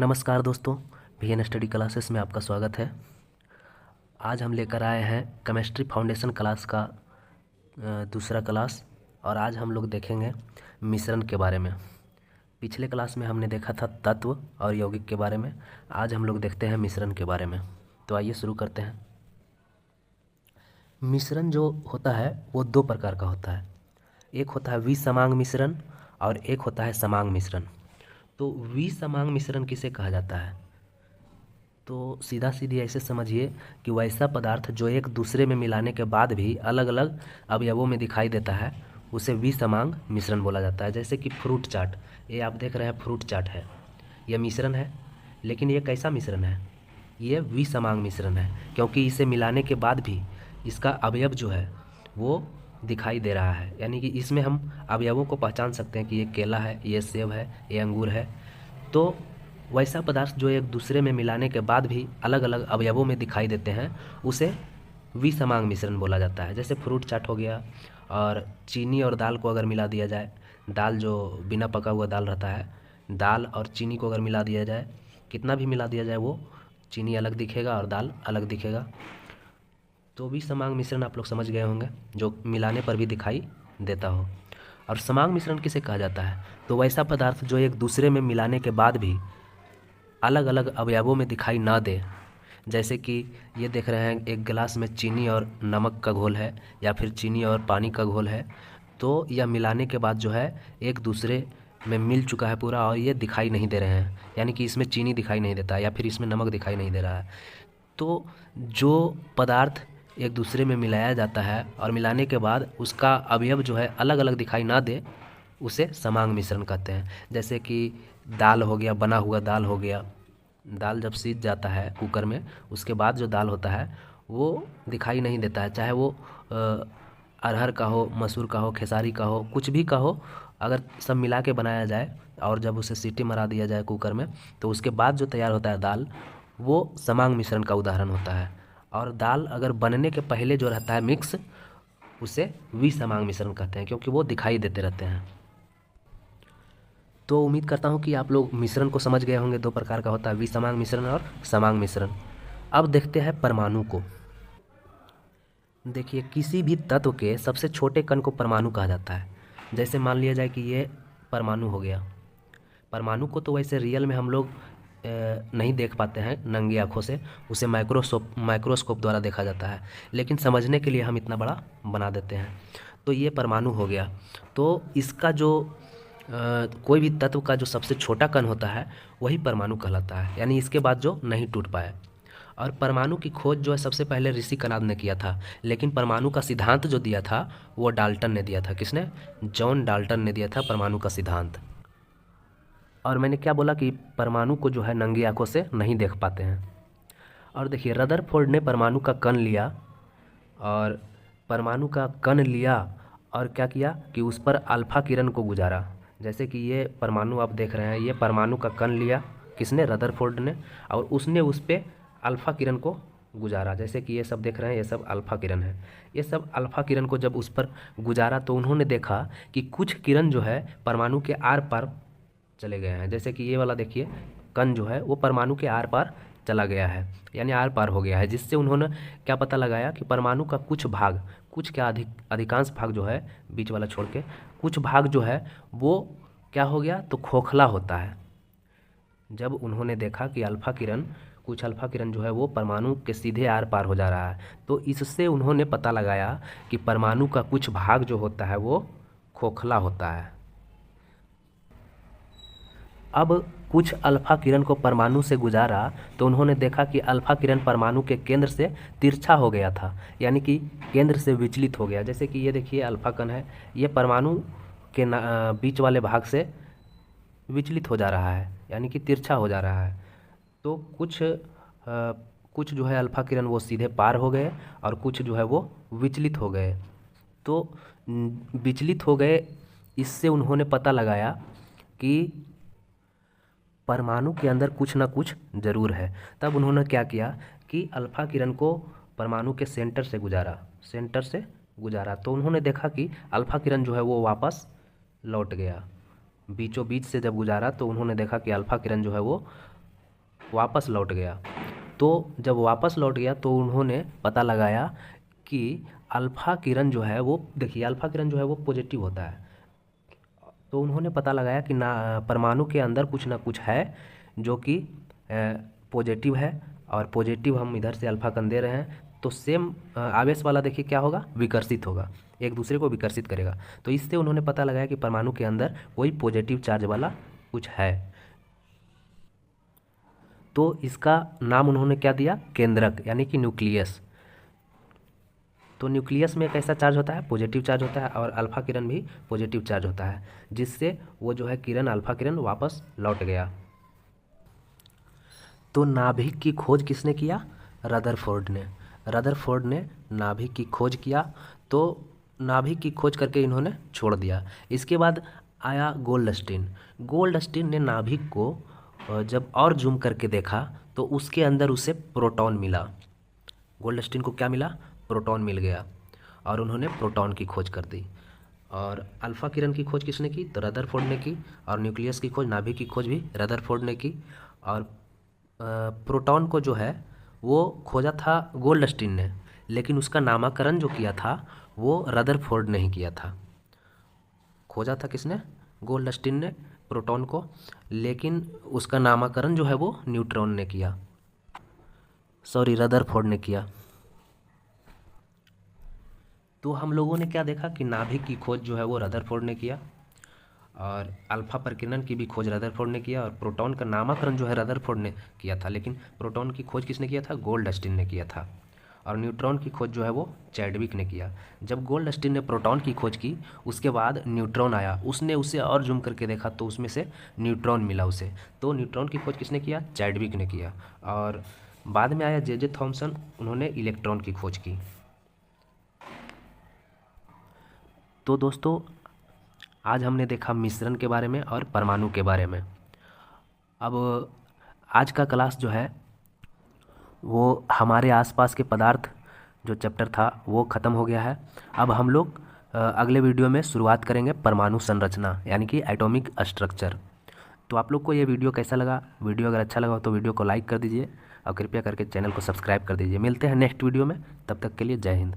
नमस्कार दोस्तों, VN study classes में आपका स्वागत है। आज हम लेकर आए हैं केमिस्ट्री फाउंडेशन क्लास का दूसरा क्लास। और आज हम लोग देखेंगे मिश्रण के बारे में। पिछले क्लास में हमने देखा था तत्व और यौगिक के बारे में। आज हम लोग देखते हैं मिश्रण के बारे में। तो आइए शुरू करते हैं। मिश्रण जो होता है वो दो प्रकार का होता है। एक होता है विसमांग मिश्रण और एक होता है समांग मिश्रण। तो विसमांग मिश्रण किसे कहा जाता है? तो सीधा सीधी ऐसे समझिए कि वैसा पदार्थ जो एक दूसरे में मिलाने के बाद भी अलग अलग अवयवों में दिखाई देता है उसे विसमांग मिश्रण बोला जाता है। जैसे कि फ्रूट चाट, ये आप देख रहे हैं फ्रूट चाट है, यह मिश्रण है, लेकिन ये कैसा मिश्रण है? ये विसमांग मिश्रण है, क्योंकि इसे मिलाने के बाद भी इसका अवयव जो है वो दिखाई दे रहा है। यानी कि इसमें हम अवयवों को पहचान सकते हैं कि ये केला है, ये सेब है, ये अंगूर है। तो वैसा पदार्थ जो एक दूसरे में मिलाने के बाद भी अलग अलग अवयवों में दिखाई देते हैं उसे विसमांग मिश्रण बोला जाता है। जैसे फ्रूट चाट हो गया। और चीनी और दाल को अगर मिला दिया जाए, दाल जो बिना पका हुआ दाल रहता है, दाल और चीनी को अगर मिला दिया जाए, कितना भी मिला दिया जाए, वो चीनी अलग दिखेगा और दाल अलग दिखेगा। तो विसमांग मिश्रण आप लोग समझ गए होंगे, जो मिलाने पर भी दिखाई देता हो। और समांग मिश्रण किसे कहा जाता है? तो वैसा पदार्थ जो एक दूसरे में मिलाने के बाद भी अलग अलग अवयवों में दिखाई ना दे। जैसे कि ये देख रहे हैं एक गिलास में चीनी और नमक का घोल है या फिर चीनी और पानी का घोल है। तो यह मिलाने के बाद जो है एक दूसरे में मिल चुका है पूरा, और ये दिखाई नहीं दे रहे हैं। यानी कि इसमें चीनी दिखाई नहीं देता या फिर इसमें नमक दिखाई नहीं दे रहा है। तो जो पदार्थ एक दूसरे में मिलाया जाता है और मिलाने के बाद उसका अवयव जो है अलग अलग दिखाई ना दे, उसे समांग मिश्रण कहते हैं। जैसे कि दाल हो गया, बना हुआ दाल हो गया। दाल जब सीज जाता है कुकर में, उसके बाद जो दाल होता है वो दिखाई नहीं देता है, चाहे वो अरहर का हो, मसूर का हो, खेसारी का हो, कुछ भी का हो। अगर सब मिला के बनाया जाए और जब उसे सीटी मरा दिया जाए कुकर में, तो उसके बाद जो तैयार होता है दाल, वो समांग मिश्रण का उदाहरण होता है। और दाल अगर बनने के पहले जो रहता है मिक्स, उसे विसमांग मिश्रण कहते हैं, क्योंकि वो दिखाई देते रहते हैं। तो उम्मीद करता हूँ कि आप लोग मिश्रण को समझ गए होंगे। दो प्रकार का होता है, विसमांग मिश्रण और समांग मिश्रण। अब देखते हैं परमाणु को। देखिए, किसी भी तत्व के सबसे छोटे कण को परमाणु कहा जाता है। जैसे मान लिया जाए कि ये परमाणु हो गया। परमाणु को तो वैसे रियल में हम लोग नहीं देख पाते हैं नंगी आँखों से, उसे माइक्रोस्कोप द्वारा देखा जाता है, लेकिन समझने के लिए हम इतना बड़ा बना देते हैं। तो ये परमाणु हो गया। तो इसका जो कोई भी तत्व का जो सबसे छोटा कण होता है वही परमाणु कहलाता है, यानी इसके बाद जो नहीं टूट पाए। और परमाणु की खोज जो है सबसे पहले ऋषि कनाद ने किया था, लेकिन परमाणु का सिद्धांत जो दिया था वो डाल्टन ने दिया था। किसने? जॉन डाल्टन ने दिया था परमाणु का सिद्धांत। और मैंने क्या बोला कि परमाणु को जो है नंगी आंखों से नहीं देख पाते हैं। और देखिए, रदरफोर्ड ने परमाणु का कण लिया, और परमाणु का कण लिया और क्या किया कि उस पर अल्फा किरण को गुजारा। जैसे कि ये परमाणु आप देख रहे हैं, ये परमाणु का कण लिया किसने? रदरफोर्ड ने। और उसने उस पर अल्फा किरण को गुजारा। जैसे कि ये सब देख रहे हैं, ये सब अल्फा किरण है। ये सब अल्फा किरण को जब उस पर गुजारा तो उन्होंने देखा कि कुछ किरण जो है परमाणु के आर पार चले गए हैं। जैसे कि ये वाला देखिए, कण जो है वो परमाणु के आर पार चला गया है, यानी आर पार हो गया है। जिससे उन्होंने क्या पता लगाया कि परमाणु का कुछ भाग, कुछ क्या अधिकांश भाग जो है, बीच वाला छोड़ के कुछ भाग जो है वो क्या हो गया, तो खोखला होता है। जब उन्होंने देखा कि कुछ अल्फा किरण जो है वो परमाणु के सीधे आर पार हो जा रहा है, तो इससे उन्होंने पता लगाया कि परमाणु का कुछ भाग जो होता है वो खोखला होता है। अब कुछ अल्फा किरण को परमाणु से गुजारा तो उन्होंने देखा कि अल्फा किरण परमाणु के केंद्र से तिरछा हो गया था, यानी कि केंद्र से विचलित हो गया। जैसे कि ये देखिए अल्फा कण है, ये परमाणु के बीच वाले भाग से विचलित हो जा रहा है, यानी कि तिरछा हो जा रहा है। तो कुछ जो है अल्फा किरण वो सीधे पार हो गए और कुछ जो है वो विचलित हो गए। तो विचलित हो गए, इससे उन्होंने पता लगाया कि परमाणु के अंदर कुछ ना कुछ ज़रूर है। तब उन्होंने क्या किया कि अल्फा किरण को परमाणु के सेंटर से गुजारा तो उन्होंने देखा कि अल्फा किरण जो है वो वापस लौट गया। बीचों बीच से जब गुजारा तो उन्होंने देखा कि अल्फा किरण जो है वो वापस लौट गया। तो जब वापस लौट गया तो उन्होंने पता लगाया कि अल्फ़ा किरण जो है वो, देखिए अल्फ़ा किरण जो है वो पॉजिटिव होता है। तो उन्होंने पता लगाया कि ना परमाणु के अंदर कुछ ना कुछ है जो कि पॉजिटिव है, और पॉजिटिव हम इधर से अल्फ़ा कण दे रहे हैं तो सेम आवेश वाला देखिए क्या होगा, विकर्षित होगा, एक दूसरे को विकर्षित करेगा। तो इससे उन्होंने पता लगाया कि परमाणु के अंदर कोई पॉजिटिव चार्ज वाला कुछ है। तो इसका नाम उन्होंने क्या दिया, केंद्रक, यानी कि न्यूक्लियस। तो न्यूक्लियस में कैसा चार्ज होता है, पॉजिटिव चार्ज होता है, और अल्फ़ा किरण भी पॉजिटिव चार्ज होता है, जिससे वो जो है किरण, अल्फ़ा किरण वापस लौट गया। तो नाभिक की खोज किसने किया, रदरफोर्ड ने। रदरफोर्ड ने नाभिक की खोज किया। तो नाभिक की खोज करके इन्होंने छोड़ दिया। इसके बाद आया गोल्डस्टीन। गोल्डस्टीन ने नाभिक को जब और जूम करके देखा तो उसके अंदर उसे प्रोटॉन मिला। गोल्डस्टीन को क्या मिला, प्रोटॉन मिल गया, और उन्होंने प्रोटॉन की खोज कर दी। और अल्फ़ा किरण की खोज किसने की, तो रदरफोर्ड ने की। और न्यूक्लियस की खोज, नाभिक की खोज भी रदरफोर्ड ने की। और प्रोटॉन को जो है वो खोजा था गोल्डस्टीन ने, लेकिन उसका नामकरण जो किया था वो रदरफोर्ड ने ही किया था। खोजा था किसने, गोल्डस्टीन ने प्रोटॉन को, लेकिन उसका नामकरण जो है वो न्यूट्रॉन ने किया, सॉरी रदरफोर्ड ने किया। तो हम लोगों ने क्या देखा कि नाभिक की खोज जो है वो रदरफोर्ड ने किया, और अल्फ़ा प्रकीर्णन की भी खोज रदरफोर्ड ने किया, और प्रोटॉन का नामकरण जो है रदरफोर्ड ने किया था, लेकिन प्रोटॉन की खोज किसने किया था, गोल्डस्टीन ने किया था। और न्यूट्रॉन की खोज जो है वो चैडविक ने किया। जब गोल्डस्टीन ने प्रोटॉन की खोज की उसके बाद न्यूट्रॉन आया, उसने उसे और जूम करके देखा तो उसमें से न्यूट्रॉन मिला उसे। तो न्यूट्रॉन की खोज किसने किया, चैडविक ने किया। और बाद में आया जे थॉमसन, उन्होंने इलेक्ट्रॉन की खोज की। तो दोस्तों आज हमने देखा मिश्रण के बारे में और परमाणु के बारे में। अब आज का क्लास जो है वो हमारे आसपास के पदार्थ जो चैप्टर था वो ख़त्म हो गया है। अब हम लोग अगले वीडियो में शुरुआत करेंगे परमाणु संरचना, यानी कि एटॉमिक स्ट्रक्चर। तो आप लोग को ये वीडियो कैसा लगा, वीडियो अगर अच्छा लगा हो तो वीडियो को लाइक कर दीजिए, और कृपया करके चैनल को सब्सक्राइब कर दीजिए। मिलते हैं नेक्स्ट वीडियो में, तब तक के लिए जय हिंद।